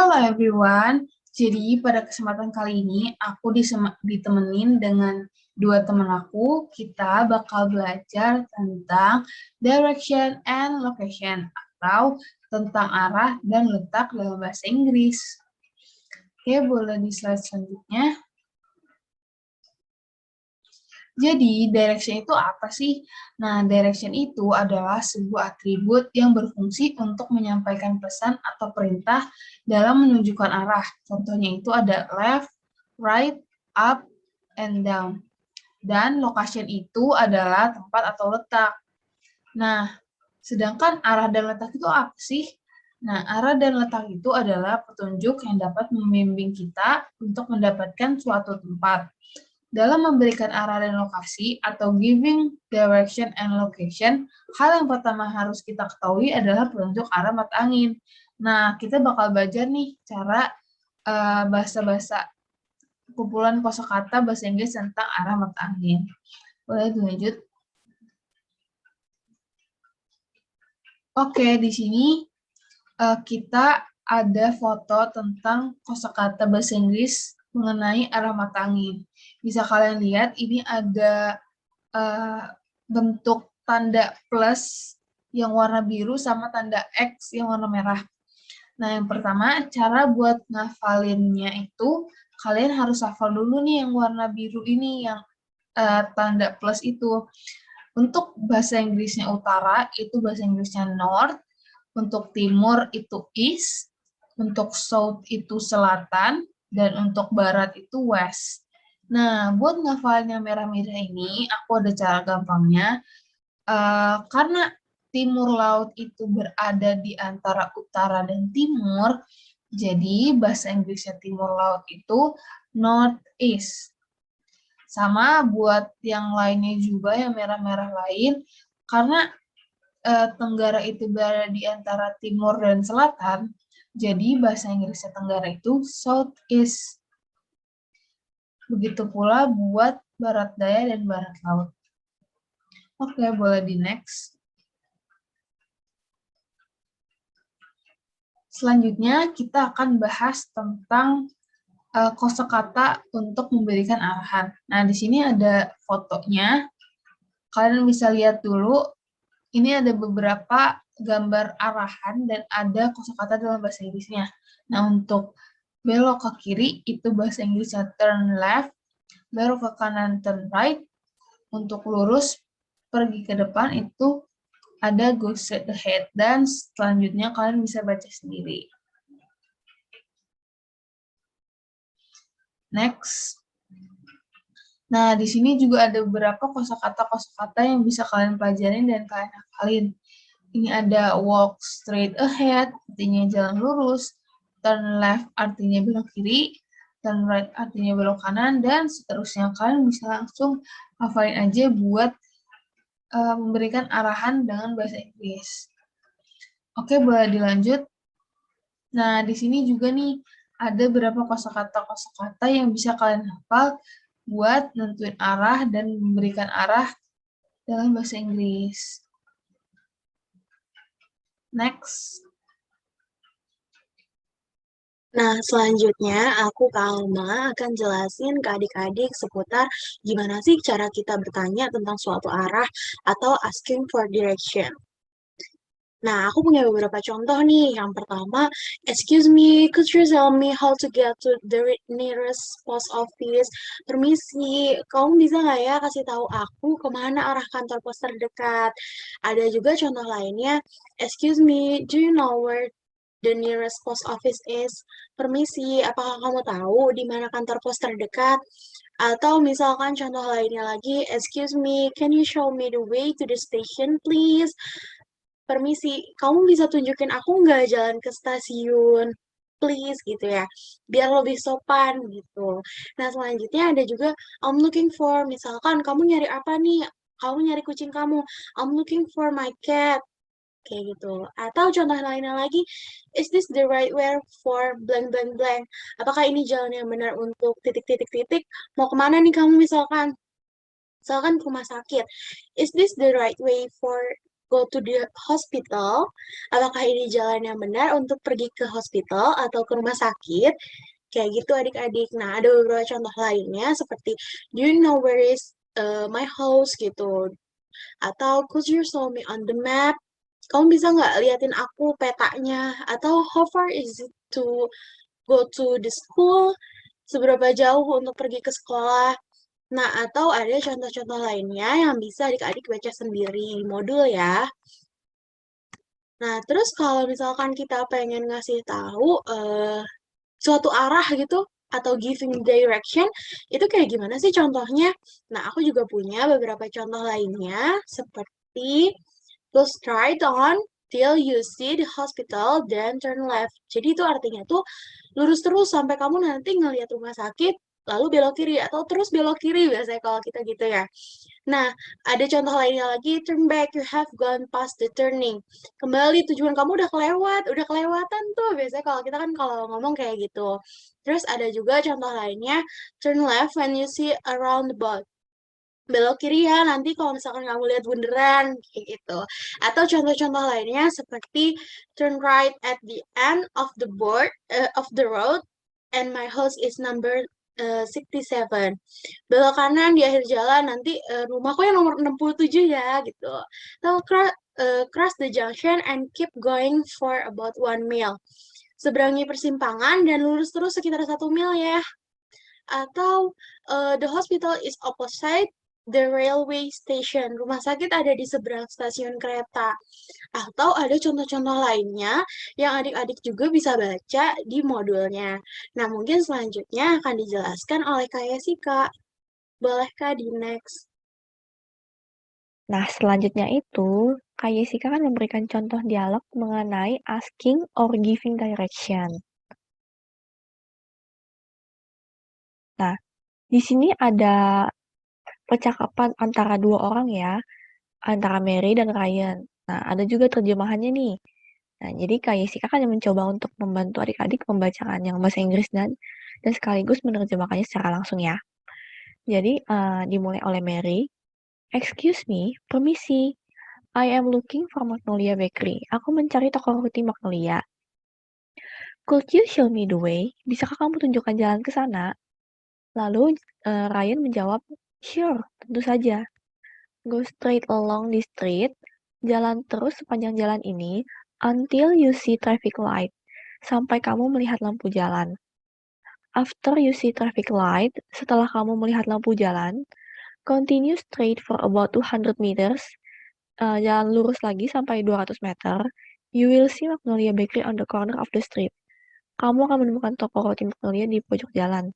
Hello everyone. Jadi pada kesempatan kali ini aku ditemenin dengan dua teman aku. Kita bakal belajar tentang direction and location atau tentang arah dan letak dalam bahasa Inggris. Oke, boleh di slide selanjutnya. Jadi, direction itu apa sih? Nah, direction itu adalah sebuah atribut yang berfungsi untuk menyampaikan pesan atau perintah dalam menunjukkan arah. Contohnya itu ada left, right, up, and down. Dan location itu adalah tempat atau letak. Nah, sedangkan arah dan letak itu apa sih? Nah, arah dan letak itu adalah petunjuk yang dapat membimbing kita untuk mendapatkan suatu tempat. Dalam memberikan arah dan lokasi atau giving direction and location, hal yang pertama harus kita ketahui adalah petunjuk arah mata angin. Nah, kita bakal belajar nih cara bahasa-bahasa kumpulan kosakata bahasa Inggris tentang arah mata angin. Boleh dilanjut? Oke, di sini kita ada foto tentang kosakata bahasa Inggris mengenai arah mata angin. Bisa kalian lihat ini ada bentuk tanda plus yang warna biru sama tanda X yang warna merah. Nah, yang pertama, cara buat ngafalinnya itu, kalian harus hafal dulu nih yang warna biru ini, yang tanda plus itu. Untuk bahasa Inggrisnya utara, itu bahasa Inggrisnya north. Untuk timur itu east. Untuk south itu selatan. Dan untuk barat itu west. Nah, buat ngafalin yang merah-merah ini, aku ada cara gampangnya. Karena timur laut itu berada di antara utara dan timur, jadi bahasa Inggrisnya timur laut itu northeast. Sama buat yang lainnya juga, yang merah-merah lain, karena Tenggara itu berada di antara timur dan selatan, jadi bahasa Inggrisnya Tenggara itu southeast. Begitu pula buat barat daya dan barat laut. Oke, boleh di next. Selanjutnya kita akan bahas tentang kosakata untuk memberikan arahan. Nah, di sini ada fotonya. Kalian bisa lihat dulu. Ini ada beberapa gambar arahan dan ada kosakata dalam bahasa Inggrisnya. Nah, untuk belok ke kiri itu bahasa Inggrisnya turn left, belok ke kanan turn right, untuk lurus pergi ke depan itu ada go straight ahead, dan selanjutnya kalian bisa baca sendiri. Next. Nah, di sini juga ada beberapa kosakata-kosakata yang bisa kalian pelajarin dan kalian hafalin. Ini ada walk straight ahead, artinya jalan lurus, turn left artinya belok kiri, turn right artinya belok kanan, dan seterusnya. Kalian bisa langsung hafalin aja buat memberikan arahan dengan bahasa Inggris. Oke, boleh dilanjut. Nah, di sini juga nih ada beberapa kosakata-kosakata yang bisa kalian hafal buat nentuin arah dan memberikan arah dalam bahasa Inggris. Next. Nah, selanjutnya aku Kak Alma akan jelasin ke adik-adik seputar gimana sih cara kita bertanya tentang suatu arah atau asking for direction. Nah, aku punya beberapa contoh nih. Yang pertama, excuse me, could you tell me how to get to the nearest post office? Permisi, kamu bisa nggak ya kasih tahu aku kemana arah kantor pos terdekat? Ada juga contoh lainnya, excuse me, do you know where the nearest post office is? Permisi, apakah kamu tahu di mana kantor pos terdekat? Atau misalkan contoh lainnya lagi, excuse me, can you show me the way to the station, please? Permisi, kamu bisa tunjukin aku nggak jalan ke stasiun? Please, gitu ya. Biar lebih sopan, gitu. Nah, selanjutnya ada juga, I'm looking for, misalkan kamu nyari apa nih? Kamu nyari kucing kamu. I'm looking for my cat. Kayak gitu. Atau contoh lainnya lagi, is this the right way for blank blank blank? Apakah ini jalan yang benar untuk titik-titik-titik? Mau kemana nih kamu misalkan? Misalkan ke rumah sakit. Is this the right way for go to the hospital. Apakah ini jalan yang benar untuk pergi ke hospital atau ke rumah sakit? Kayak gitu adik-adik. Nah, ada beberapa contoh lainnya seperti do you know where is my house gitu. Atau could you show me on the map? Kamu bisa nggak liatin aku petanya? Atau how far is it to go to the school? Seberapa jauh untuk pergi ke sekolah? Nah, atau ada contoh-contoh lainnya yang bisa adik-adik baca sendiri di modul ya. Nah, terus kalau misalkan kita pengen ngasih tahu suatu arah gitu atau giving direction, itu kayak gimana sih contohnya? Nah, aku juga punya beberapa contoh lainnya seperti go straight on till you see the hospital, then turn left. Jadi itu artinya tuh lurus terus sampai kamu nanti ngelihat rumah sakit, lalu belok kiri atau terus belok kiri biasanya kalau kita gitu ya. Nah, ada contoh lainnya lagi, turn back, you have gone past the turning. Kembali, tujuan kamu udah kelewatan tuh. Biasanya kalau kita kan kalau ngomong kayak gitu. Terus ada juga contoh lainnya, turn left when you see a roundabout. Belok kiri ya, nanti kalau misalkan kamu lihat bundaran, kayak gitu. Atau contoh-contoh lainnya seperti turn right at the end of the of the road, and my house is number 67. Belok kanan di akhir jalan, nanti rumahku yang nomor 67 ya, gitu. Atau cross the junction and keep going for about 1 mile. Seberangi persimpangan dan lurus terus sekitar 1 mil ya. Atau the hospital is opposite the railway station. Rumah sakit ada di seberang stasiun kereta. Atau ada contoh-contoh lainnya yang adik-adik juga bisa baca di modulnya. Nah, mungkin selanjutnya akan dijelaskan oleh Kak Yesika. Boleh Kak di next? Nah, selanjutnya itu, Kak Jessica kan memberikan contoh dialog mengenai asking or giving direction. Nah, di sini ada percakapan antara dua orang ya, antara Mary dan Ryan. Nah, ada juga terjemahannya nih. Nah, jadi Kak Jessica kan yang mencoba untuk membantu adik-adik membacakan yang bahasa Inggris dan sekaligus menerjemahkannya secara langsung ya. Jadi, dimulai oleh Mary. Excuse me, permisi. I am looking for Magnolia Bakery. Aku mencari toko roti Magnolia. Could you show me the way? Bisakah kamu tunjukkan jalan ke sana? Lalu Ryan menjawab, sure, tentu saja. Go straight along this street. Jalan terus sepanjang jalan ini until you see traffic light. Sampai kamu melihat lampu jalan. After you see traffic light, setelah kamu melihat lampu jalan, continue straight for about 200 meters. Jalan lurus lagi sampai 200 meter. You will see Magnolia Bakery on the corner of the street. Kamu akan menemukan toko roti Magnolia di pojok jalan.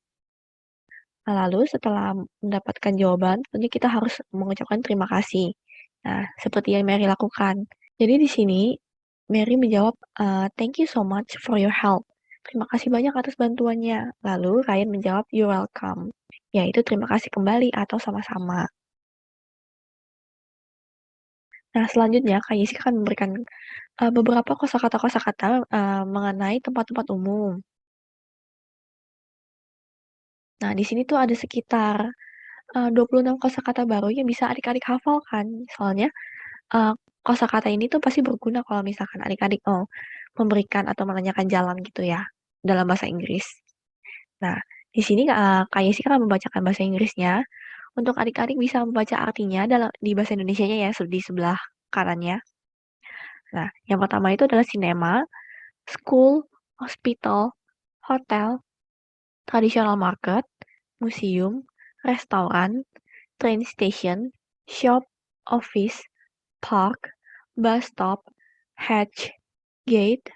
Nah, lalu setelah mendapatkan jawaban, tentunya kita harus mengucapkan terima kasih. Nah, seperti yang Mary lakukan. Jadi di sini, Mary menjawab, thank you so much for your help. Terima kasih banyak atas bantuannya. Lalu Ryan menjawab, you're welcome. Yaitu terima kasih kembali atau sama-sama. Nah, selanjutnya Kak Yesi akan memberikan beberapa kosakata-kosakata mengenai tempat-tempat umum. Nah, di sini tuh ada sekitar 26 kosakata baru yang bisa adik-adik hafalkan. Soalnya kosakata ini tuh pasti berguna kalau misalkan adik-adik memberikan atau menanyakan jalan gitu ya dalam bahasa Inggris. Nah, di sini Kak Yesi akan membacakan bahasa Inggrisnya. Untuk adik-adik bisa membaca artinya di bahasa Indonesianya ya di sebelah kanannya. Nah, yang pertama itu adalah cinema, school, hospital, hotel, traditional market, museum, restoran, train station, shop, office, park, bus stop, hatch, gate,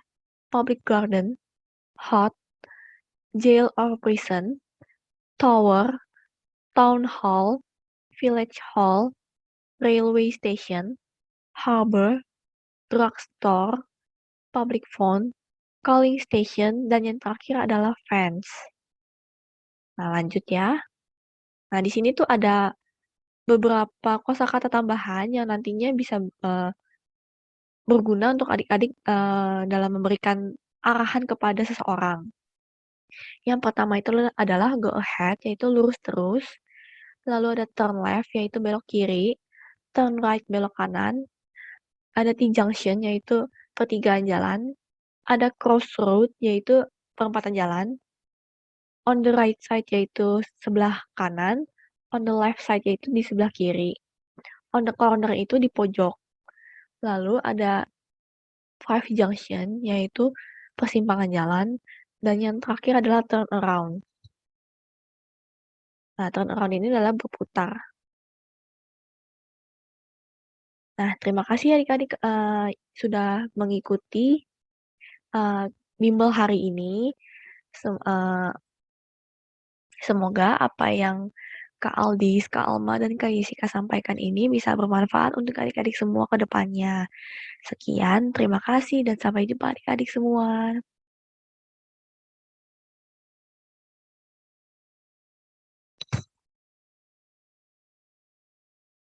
public garden, hut, jail or prison, tower, town hall, village hall, railway station, harbor, drugstore, public phone, calling station, dan yang terakhir adalah fence. Nah, lanjut ya. Nah, di sini tuh ada beberapa kosakata tambahan yang nantinya bisa berguna untuk adik-adik dalam memberikan arahan kepada seseorang. Yang pertama itu adalah go ahead, yaitu lurus terus. Lalu ada turn left, yaitu belok kiri. Turn right, belok kanan. ada T-junction yaitu pertigaan jalan, ada crossroad yaitu perempatan jalan, on the right side yaitu sebelah kanan, on the left side yaitu di sebelah kiri, on the corner itu di pojok. Lalu ada five junction yaitu persimpangan jalan, dan yang terakhir adalah turn around. Nah, turn around ini adalah berputar. Nah, terima kasih adik-adik sudah mengikuti bimbel hari ini. Semoga apa yang Kak Aldis, Kak Alma, dan Kak Yesika sampaikan ini bisa bermanfaat untuk adik-adik semua ke depannya. Sekian, terima kasih dan sampai jumpa adik-adik semua.